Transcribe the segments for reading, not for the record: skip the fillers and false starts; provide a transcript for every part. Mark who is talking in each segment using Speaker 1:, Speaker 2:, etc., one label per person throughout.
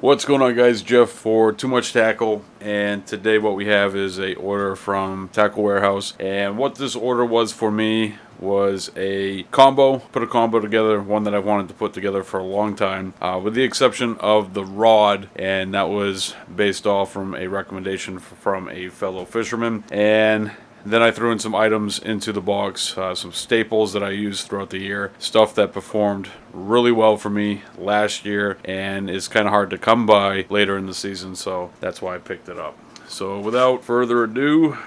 Speaker 1: What's going on, guys? Jeff for Too Much Tackle, and today what we have is a order from Tackle Warehouse. And what this order was for me was a combo. Put a combo together, one that I wanted to put together for a long time, with the exception of the rod, and that was based off from a recommendation from a fellow fisherman. And then I threw in some items into the box, some staples that I used throughout the year, stuff that performed really well for me last year and is kind of hard to come by later in the season, so that's why I picked it up. So without further ado,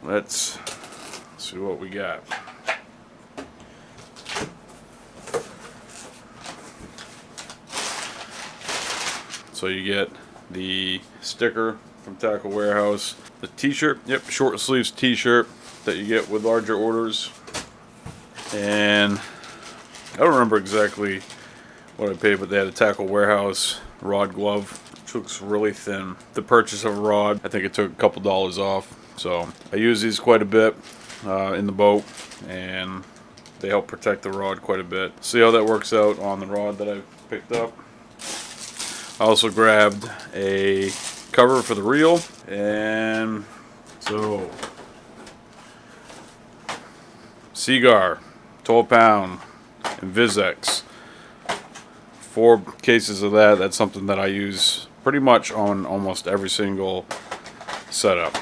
Speaker 1: let's see what we got. So you get the sticker from Tackle Warehouse, the t-shirt, short sleeves t-shirt that you get with larger orders, and I don't remember exactly what I paid, but they had a Tackle Warehouse rod glove, which looks really thin. The purchase of a rod, I think it took a couple dollars off, so I use these quite a bit in the boat, and they help protect the rod quite a bit. See how that works out on the rod that I picked up. I also grabbed a cover for the reel, and so Seaguar 12-pound Invizex, 4 cases of that. That's something that I use pretty much on almost every single setup.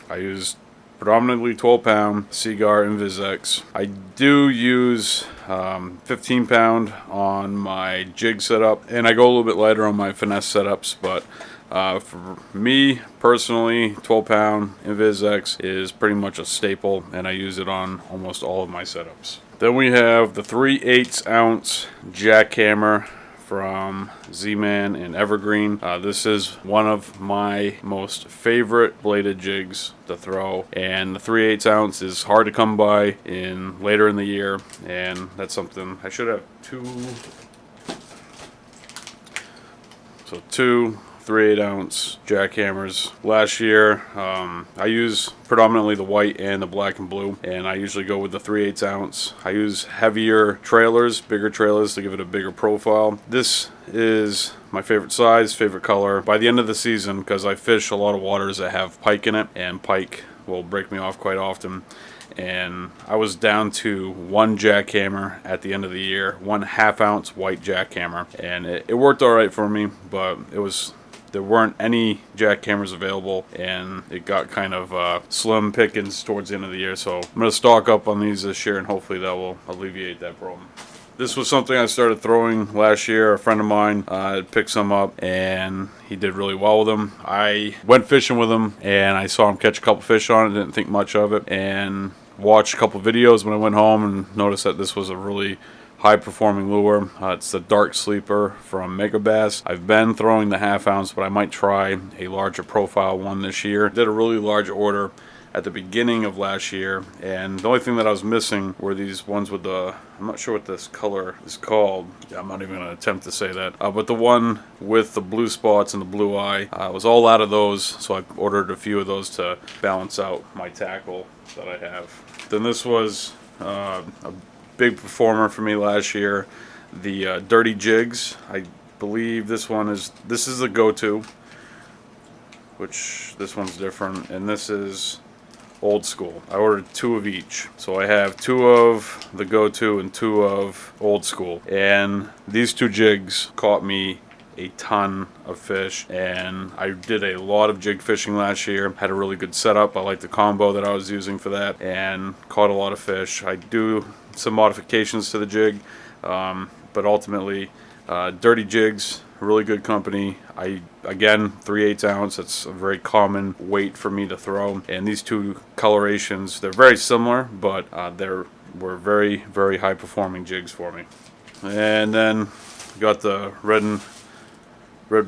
Speaker 1: I use predominantly 12-pound Seaguar Invizex. I do use 15-pound on my jig setup, and I go a little bit lighter on my finesse setups, but for me personally, 12-pound Invizex is pretty much a staple, and I use it on almost all of my setups. Then we have the 3/8 ounce jackhammer from Z-Man and Evergreen. This is one of my most favorite bladed jigs to throw, and the 3/8 ounce is hard to come by later in the year, and that's something I should have two 3/8 ounce jackhammers. Last year I use predominantly the white and the black and blue, and I usually go with the 3/8 ounce. I use heavier trailers, bigger trailers, to give it a bigger profile. This is my favorite size, favorite color. By the end of the season, because I fish a lot of waters that have pike in it, and pike will break me off quite often, and I was down to one jackhammer at the end of the year, 1/2 ounce white jackhammer, and it worked all right for me, but there weren't any jackhammers available, and it got kind of slim pickings towards the end of the year. So I'm going to stock up on these this year, and hopefully that will alleviate that problem. This was something I started throwing last year. A friend of mine picked some up, and he did really well with them. I went fishing with him, and I saw him catch a couple fish on it. Didn't think much of it, and watched a couple videos when I went home, and noticed that this was a really high-performing lure. It's the Dark Sleeper from Megabass. I've been throwing the 1/2 ounce, but I might try a larger profile one this year. Did a really large order at the beginning of last year, and the only thing that I was missing were these ones with the, I'm not sure what this color is called. I'm not even going to attempt to say that. But the one with the blue spots and the blue eye, was all out of those, so I ordered a few of those to balance out my tackle that I have. Then this was a big performer for me last year, the Dirty Jigs. I believe this is the go-to, which this one's different, and this is Old School. I ordered 2 of each, so I have 2 of the go-to and 2 of Old School, and these 2 jigs caught me a ton of fish, and I did a lot of jig fishing last year. Had a really good setup. I liked the combo that I was using for that, and caught a lot of fish. I do some modifications to the jig, but ultimately Dirty Jigs, a really good company. Again, 3/8 ounce, that's a very common weight for me to throw, and these 2 colorations, they're very similar, but were very, very high performing jigs for me. And then got the red,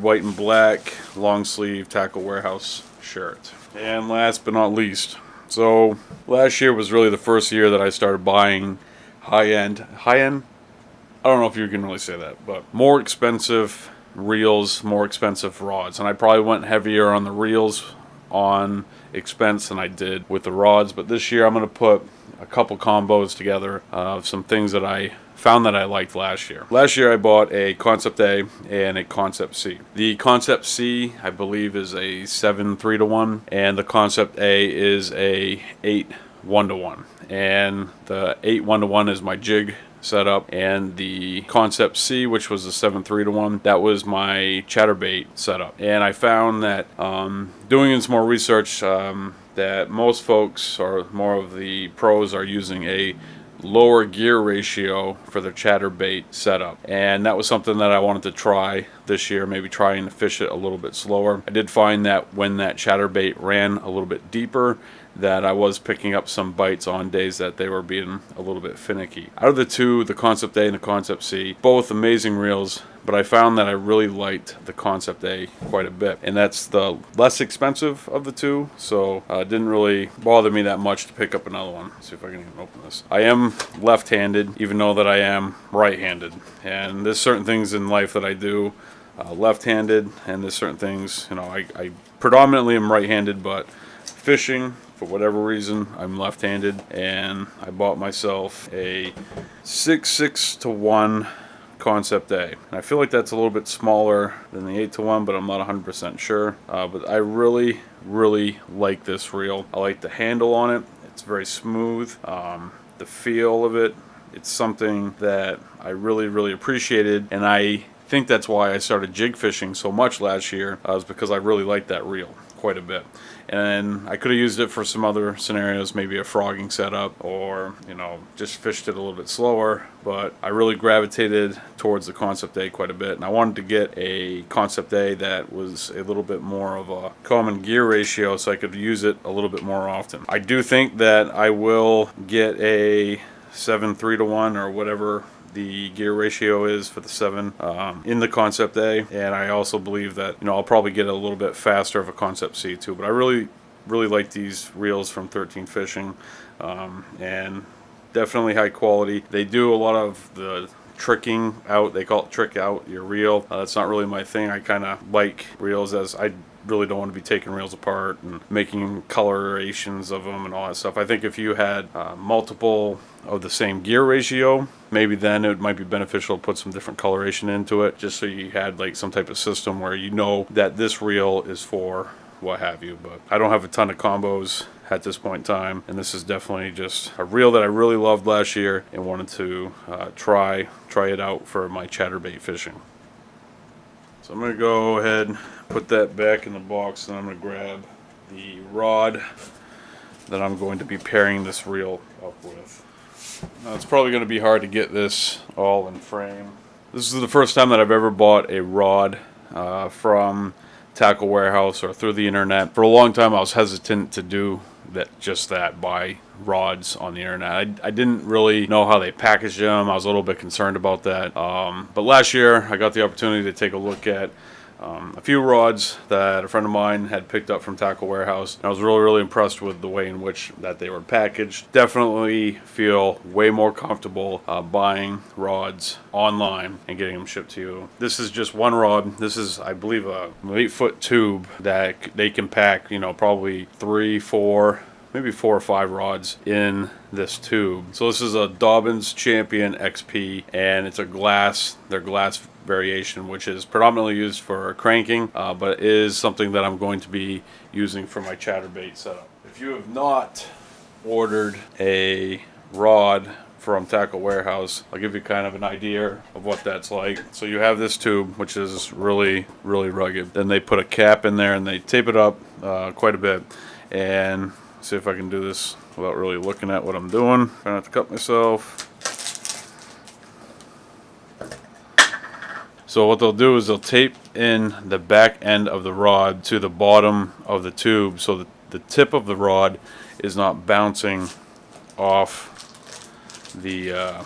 Speaker 1: white, and black long sleeve Tackle Warehouse shirt. And last but not least, so last year was really the first year that I started buying high-end, I don't know if you can really say that, but more expensive reels, more expensive rods. And I probably went heavier on the reels on expense than I did with the rods, but this year I'm going to put a couple combos together of some things that I found that I liked last year. Last year I bought a Concept A and a Concept C. The Concept C, I believe, is a 7 3-to-1, and the Concept A is a 8 1-to-1. And the 8 1-to-1 is my jig setup, and the Concept C, which was the 7 3-to-1, that was my chatterbait setup. And I found that doing some more research, that most folks, or more of the pros, are using a lower gear ratio for their chatterbait setup, and that was something that I wanted to try this year, maybe trying to fish it a little bit slower. I did find that when that chatterbait ran a little bit deeper, that I was picking up some bites on days that they were being a little bit finicky. Out of the two, the Concept A and the Concept C, both amazing reels, but I found that I really liked the Concept A quite a bit, and that's the less expensive of the two, so it didn't really bother me that much to pick up another one. Let's see if I can even open this. I am left-handed, even though that I am right-handed, and there's certain things in life that I do left-handed, and there's certain things, you know, I predominantly am right-handed, but fishing, for whatever reason, I'm left-handed, and I bought myself a 6-6-to-1 Concept A. And I feel like that's a little bit smaller than the 8-to-1, but I'm not 100% sure. But I really like this reel. I like the handle on it. It's very smooth. The feel of it, it's something that I really appreciated, and I think that's why I started jig fishing so much last year, was because I really liked that reel quite a bit. And I could have used it for some other scenarios, maybe a frogging setup, or, you know, just fished it a little bit slower, but I really gravitated towards the Concept A quite a bit, and I wanted to get a Concept A that was a little bit more of a common gear ratio so I could use it a little bit more often. I do think that I will get a 7 3-to-1 or whatever the gear ratio is for the 7 in the Concept A, and I also believe that, you know, I'll probably get a little bit faster of a Concept C too. But I really like these reels from 13 Fishing, and definitely high quality. They do a lot of the tricking out. They call it trick out your reel. That's not really my thing. I kind of like reels, as I really don't want to be taking reels apart and making colorations of them and all that stuff. I think if you had multiple of the same gear ratio, maybe then it might be beneficial to put some different coloration into it, just so you had like some type of system where you know that this reel is for what have you. But I don't have a ton of combos at this point in time, and this is definitely just a reel that I really loved last year and wanted to try it out for my chatterbait fishing. So I'm going to go ahead and put that back in the box, and I'm going to grab the rod that I'm going to be pairing this reel up with. Now, it's probably going to be hard to get this all in frame. This is the first time that I've ever bought a rod from Tackle Warehouse or through the internet. For a long time I was hesitant to do that, buy rods on the internet. I didn't really know how they packaged them. I was a little bit concerned about that. But last year I got the opportunity to take a look at a few rods that a friend of mine had picked up from Tackle Warehouse, and I was really impressed with the way in which that they were packaged. Definitely feel way more comfortable buying rods online and getting them shipped to you. This is just one rod. This is, I believe, a 8-foot tube that they can pack, you know, probably 3, 4, maybe 4 or 5 rods in this tube. So this is a Dobyns Champion XP, and it's their glass variation, which is predominantly used for cranking, but is something that I'm going to be using for my chatterbait setup. If you have not ordered a rod from Tackle Warehouse, I'll give you kind of an idea of what that's like. So you have this tube, which is really rugged. Then they put a cap in there and they tape it up quite a bit. And see if I can do this without really looking at what I'm doing. Trying not to cut myself. So what they'll do is they'll tape in the back end of the rod to the bottom of the tube, so that the tip of the rod is not bouncing off the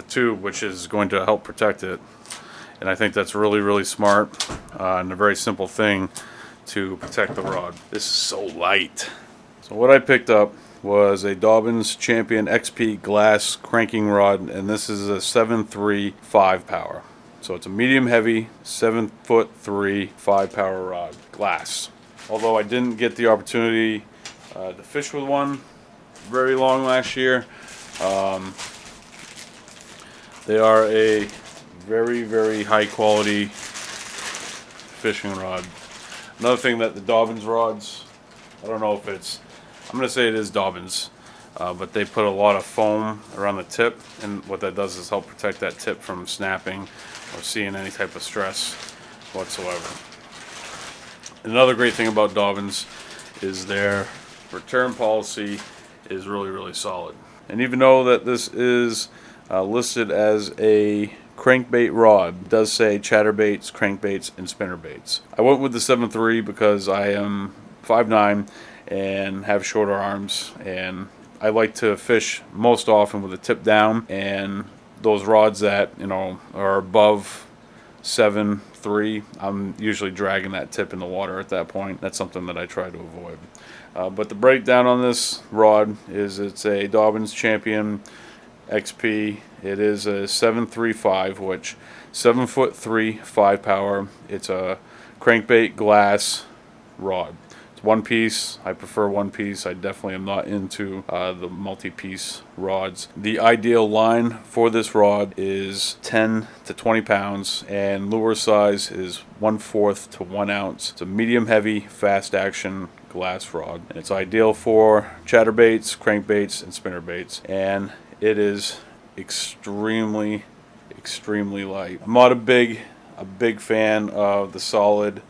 Speaker 1: tube, which is going to help protect it. And I think that's really smart and a very simple thing to protect the rod. This is so light. So what I picked up was a Dobyns Champion XP glass cranking rod, and this is a 7.3 5-power. So it's a medium heavy 7'3" 5-power rod, glass. Although I didn't get the opportunity The fish with one very long last year. They are a very, very high quality fishing rod. Another thing that the Dobyns rods, I don't know if it's, I'm going to say it is Dobyns, but they put a lot of foam around the tip, and what that does is help protect that tip from snapping or seeing any type of stress whatsoever. Another great thing about Dobyns is their return policy is really, really solid. And even though that this is listed as a crankbait rod, it does say chatterbaits, crankbaits, and spinnerbaits. I went with the 7.3 because I am 5'9" and have shorter arms, and I like to fish most often with the tip down, and those rods that, you know, are above 7.3, I'm usually dragging that tip in the water at that point. That's something that I try to avoid. But the breakdown on this rod is it's a Dobyns Champion XP. It is a 7.35, which 7'3", 5 power. It's a crankbait glass rod. It's one piece. I prefer one piece. I definitely am not into the multi-piece rods. The ideal line for this rod is 10 to 20 pounds, and lure size is 1/4 to 1 ounce. It's a medium heavy, fast action glass rod, and it's ideal for chatterbaits, crankbaits, and spinnerbaits, and it is extremely light. I'm not a big fan of the solid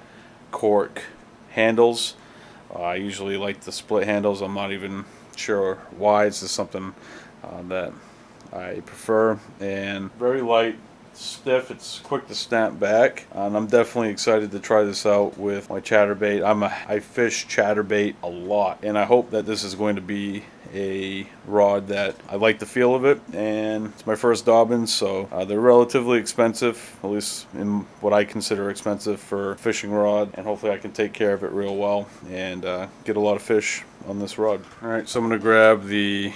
Speaker 1: cork handles. I usually like the split handles. I'm not even sure why. It's just something that I prefer, and very light, stiff. It's quick to snap back, and I'm definitely excited to try this out with my chatterbait. I fish chatterbait a lot, and I hope that this is going to be a rod that I like the feel of it. And it's my first Dobyns, so they're relatively expensive, at least in what I consider expensive for a fishing rod, and hopefully I can take care of it real well and get a lot of fish on this rod. Alright, so I'm going to grab the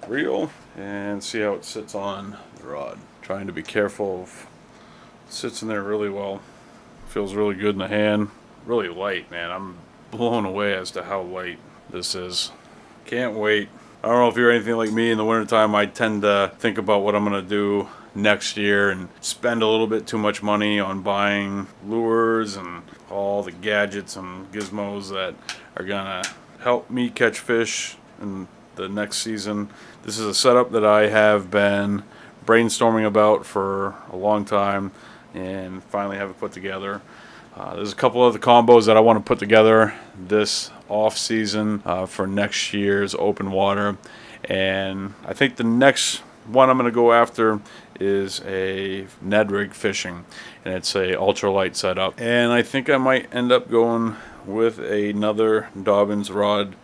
Speaker 1: reel and see how it sits on the rod. Trying to be careful of, it sits in there really well. Feels really good in the hand. Really light, man. I'm blown away as to how light this is. Can't wait. I don't know if you're anything like me. In the wintertime, I tend to think about what I'm going to do next year and spend a little bit too much money on buying lures and all the gadgets and gizmos that are going to help me catch fish in the next season. This is a setup that I have been brainstorming about for a long time and finally have it put together. There's a couple other combos that I want to put together this off season for next year's open water, and I think the next one I'm going to go after is a Ned rig fishing, and it's a ultralight setup, and I think I might end up going with another Dobyns rod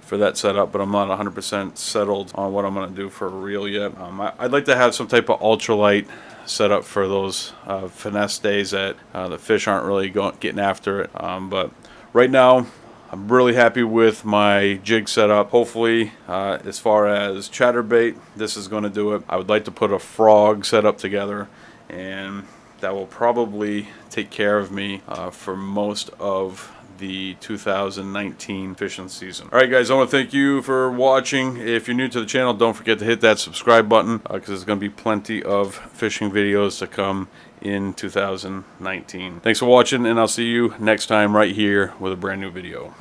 Speaker 1: for that setup, but I'm not 100% settled on what I'm going to do for a reel yet. I'd like to have some type of ultralight set up for those finesse days that the fish aren't really getting after it. But right now, I'm really happy with my jig setup. Hopefully, as far as chatterbait, this is going to do it. I would like to put a frog setup together, and that will probably take care of me for most of the 2019 fishing season. Alright guys, I want to thank you for watching. If you're new to the channel, don't forget to hit that subscribe button because there's going to be plenty of fishing videos to come in 2019. Thanks for watching, and I'll see you next time right here with a brand new video.